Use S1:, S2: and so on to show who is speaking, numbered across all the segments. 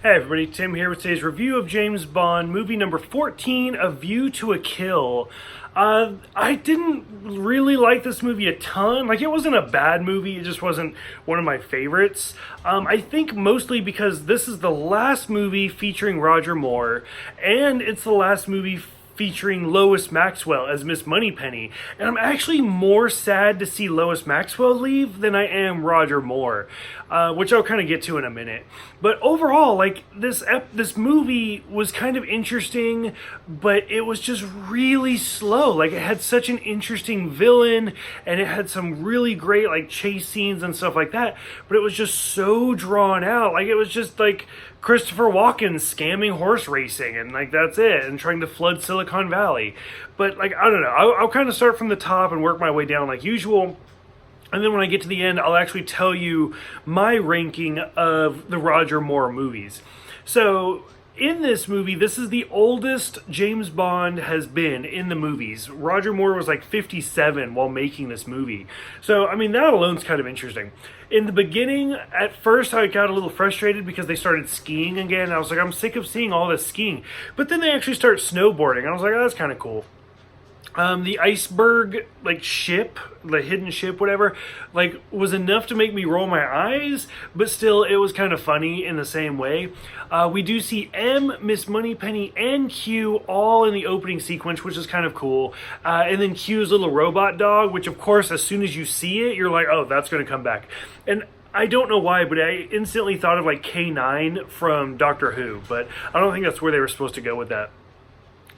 S1: Hey everybody, Tim here with today's review of James Bond, movie number 14, A View to a Kill. I didn't really like this movie a ton. Like, it wasn't a bad movie, it just wasn't one of my favorites. I think mostly because this is the last movie featuring Roger Moore, and it's the last movie featuring Lois Maxwell as Miss Moneypenny. And I'm actually more sad to see Lois Maxwell leave than I am Roger Moore, which I'll kind of get to in a minute. But overall, like, this movie was kind of interesting, but it was just really slow. Like, it had such an interesting villain, and it had some really great, like, chase scenes and stuff like that, but it was just so drawn out. Like, it was just like Christopher Walken scamming horse racing, and like that's it, and trying to flood Silicon Valley. But like, I don't know, I'll kind of start from the top and work my way down like usual. And then when I get to the end, I'll actually tell you my ranking of the Roger Moore movies. So, in this movie, this is the oldest James Bond has been in the movies. Roger Moore was like 57 while making this movie. So, I mean, that alone's kind of interesting. In the beginning, at first, I got a little frustrated because they started skiing again. I was like, I'm sick of seeing all this skiing. But then they actually start snowboarding. I was like, oh, that's kind of cool. The iceberg, like, ship, the hidden ship, whatever, like, was enough to make me roll my eyes, but still, it was kind of funny in the same way. We do see M, Miss Moneypenny, and Q all in the opening sequence, which is kind of cool. And then Q's little robot dog, which, of course, as soon as you see it, you're like, oh, that's going to come back. And I don't know why, but I instantly thought of, like, K9 from Doctor Who, but I don't think that's where they were supposed to go with that.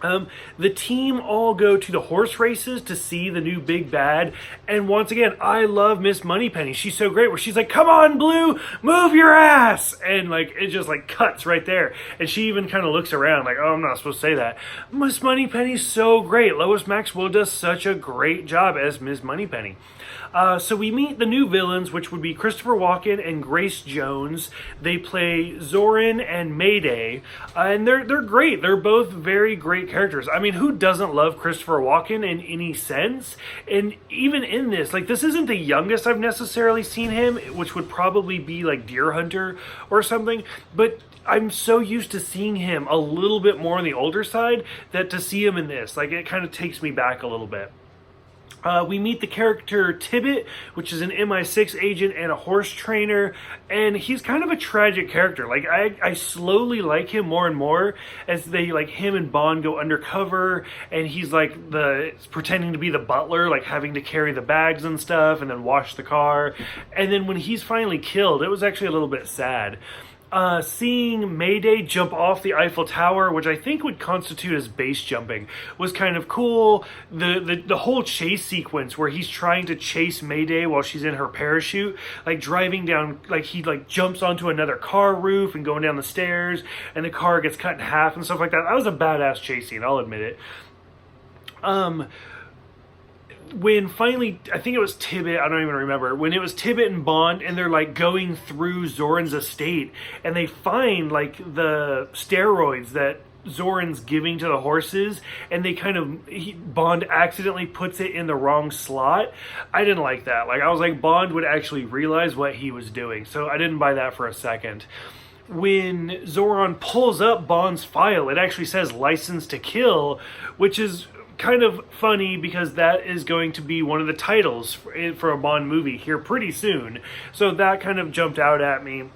S1: The team all go to the horse races to see the new big bad, and once again, I love Miss Moneypenny. She's so great, where she's like, come on, Blue, move your ass, and like, it just like cuts right there, and she even kind of looks around like, oh, I'm not supposed to say that. Miss Moneypenny's so great. Lois Maxwell does such a great job as Miss Moneypenny. So we meet the new villains, which would be Christopher Walken and Grace Jones. They play Zorin and Mayday, and they're great. They're both very great characters. I mean, who doesn't love Christopher Walken in any sense? And even in this, like, this isn't the youngest I've necessarily seen him, which would probably be like Deer Hunter or something, but I'm so used to seeing him a little bit more on the older side that to see him in this, like, it kind of takes me back a little bit. We meet the character Tibbet, which is an MI6 agent and a horse trainer, and he's kind of a tragic character. Like, I slowly like him more and more as they, like, him and Bond go undercover, and he's like pretending to be the butler, like having to carry the bags and stuff and then wash the car. And then when he's finally killed, it was actually a little bit sad. Seeing Mayday jump off the Eiffel Tower, which I think would constitute as base jumping, was kind of cool. The whole chase sequence where he's trying to chase Mayday while she's in her parachute, like driving down, like he like jumps onto another car roof and going down the stairs, and the car gets cut in half and stuff like that. That was a badass chase scene, I'll admit it. When finally, I think it was Tibbet, I don't even remember, when it was Tibbet and Bond, and they're like going through Zorin's estate, and they find like the steroids that Zorin's giving to the horses, and they Bond accidentally puts it in the wrong slot. I didn't like that. Like, I was like, Bond would actually realize what he was doing, so I didn't buy that for a second. When Zorin pulls up Bond's file, it actually says License to Kill, which is kind of funny because that is going to be one of the titles for a Bond movie here pretty soon. So that kind of jumped out at me.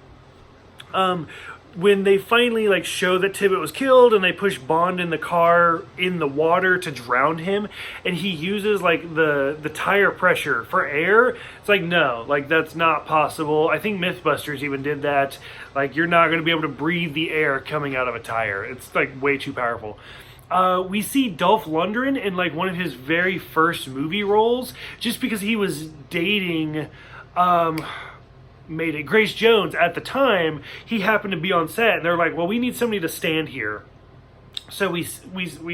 S1: When they finally like show that Tibbet was killed and they push Bond in the car in the water to drown him, and he uses like the tire pressure for air, it's like, no, like, that's not possible. I think Mythbusters even did that. Like, you're not going to be able to breathe the air coming out of a tire. It's like way too powerful. We see Dolph Lundgren in like one of his very first movie roles, just because he was dating Grace Jones at the time. He happened to be on set, and they're like, well, we need somebody to stand here. So we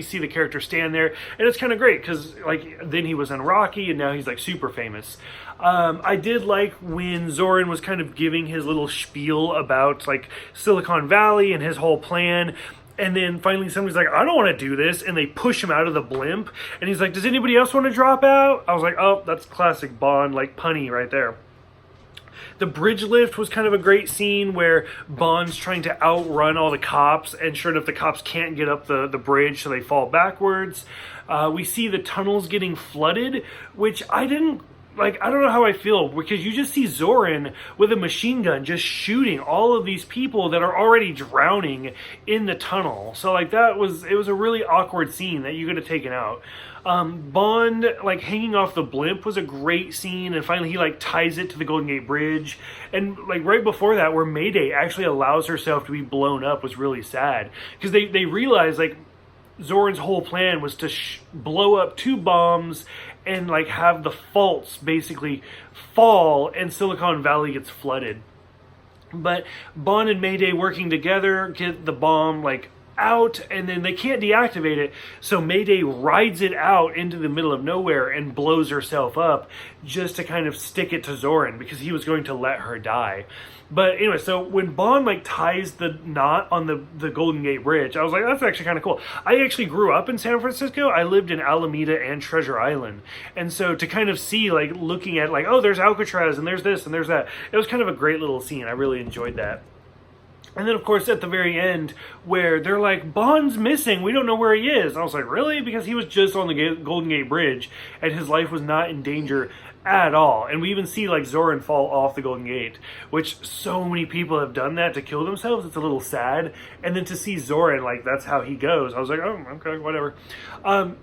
S1: see the character stand there, and it's kind of great because like then he was in Rocky, and now he's like super famous. I did like when Zorin was kind of giving his little spiel about like Silicon Valley and his whole plan. And then finally somebody's like, I don't want to do this. And they push him out of the blimp. And he's like, does anybody else want to drop out? I was like, oh, that's classic Bond, like, punny right there. The bridge lift was kind of a great scene where Bond's trying to outrun all the cops, and sure enough, the cops can't get up the bridge, so they fall backwards. We see the tunnels getting flooded, which I don't know how I feel, because you just see Zorin with a machine gun just shooting all of these people that are already drowning in the tunnel. So it was a really awkward scene that you could have taken out. Bond hanging off the blimp was a great scene, and finally he ties it to the Golden Gate Bridge, and right before that, where Mayday actually allows herself to be blown up, was really sad, because they realize Zorin's whole plan was to blow up 2 bombs and have the faults basically fall and Silicon Valley gets flooded. But Bond and Mayday working together get the bomb out, and then they can't deactivate it, so Mayday rides it out into the middle of nowhere and blows herself up just to kind of stick it to Zorin, because he was going to let her die. But anyway, so when Bond ties the knot on the Golden Gate Bridge, I was like, that's actually kind of cool. I actually grew up in San Francisco. I lived in Alameda and Treasure Island, and so to kind of see looking at oh, there's Alcatraz and there's this and there's that, it was kind of a great little scene. I really enjoyed that. And then, of course, at the very end, where they're like, Bond's missing, we don't know where he is. And I was like, really? Because he was just on the Golden Gate Bridge, and his life was not in danger at all. And we even see, Zorin fall off the Golden Gate, which so many people have done that to kill themselves. It's a little sad. And then to see Zorin, that's how he goes. I was like, oh, okay, whatever.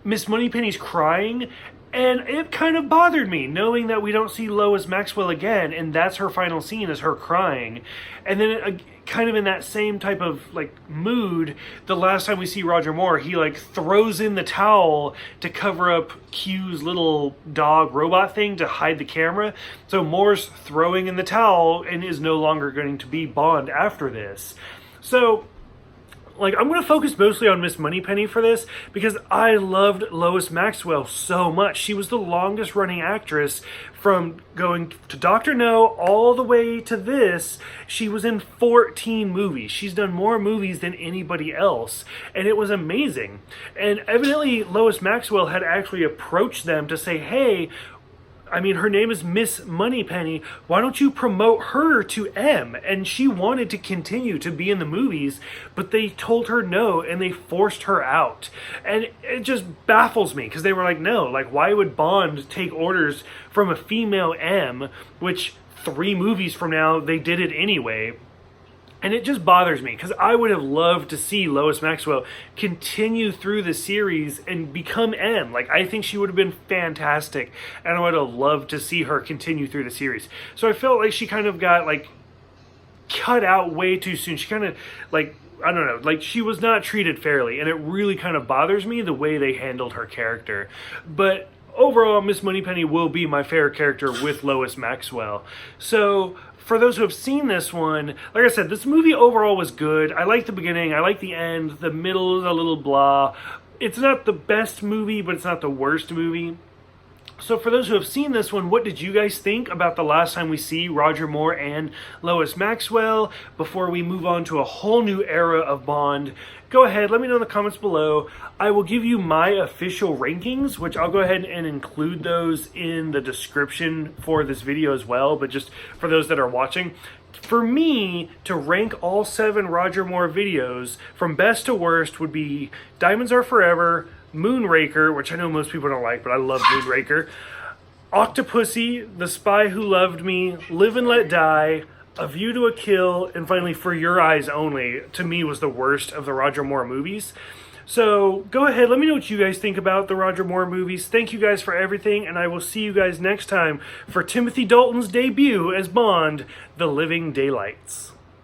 S1: Miss Moneypenny's crying, and it kind of bothered me, knowing that we don't see Lois Maxwell again, and that's her final scene, is her crying. And then kind of in that same type of mood, the last time we see Roger Moore, he throws in the towel to cover up Q's little dog robot thing to hide the camera. So Moore's throwing in the towel and is no longer going to be Bond after this. So I'm going to focus mostly on Miss Moneypenny for this, because I loved Lois Maxwell so much. She was the longest running actress from going to Dr. No all the way to this. She was in 14 movies. She's done more movies than anybody else, and it was amazing. And evidently Lois Maxwell had actually approached them to say, hey, her name is Miss Moneypenny. Why don't you promote her to M? And she wanted to continue to be in the movies, but they told her no, and they forced her out. And it just baffles me, because they were like, no, why would Bond take orders from a female M, which 3 movies from now, they did it anyway. And it just bothers me, because I would have loved to see Lois Maxwell continue through the series and become M. I think she would have been fantastic, and I would have loved to see her continue through the series. So I felt like she kind of got, cut out way too soon. She kind of, I don't know, she was not treated fairly, and it really kind of bothers me the way they handled her character. But overall, Miss Moneypenny will be my favorite character with Lois Maxwell. So for those who have seen this one, like I said, this movie overall was good. I like the beginning, I like the end, the middle is a little blah. It's not the best movie, but it's not the worst movie. So for those who have seen this one, what did you guys think about the last time we see Roger Moore and Lois Maxwell? Before we move on to a whole new era of Bond, go ahead, let me know in the comments below. I will give you my official rankings, which I'll go ahead and include those in the description for this video as well, but just for those that are watching. For me, to rank all 7 Roger Moore videos from best to worst would be Diamonds Are Forever, Moonraker, which I know most people don't like, but I love Moonraker, Octopussy, The Spy Who Loved Me, Live and Let Die, A View to a Kill, and finally For Your Eyes Only, to me was the worst of the Roger Moore movies. So go ahead, let me know what you guys think about the Roger Moore movies. Thank you guys for everything, and I will see you guys next time for Timothy Dalton's debut as Bond, The Living Daylights.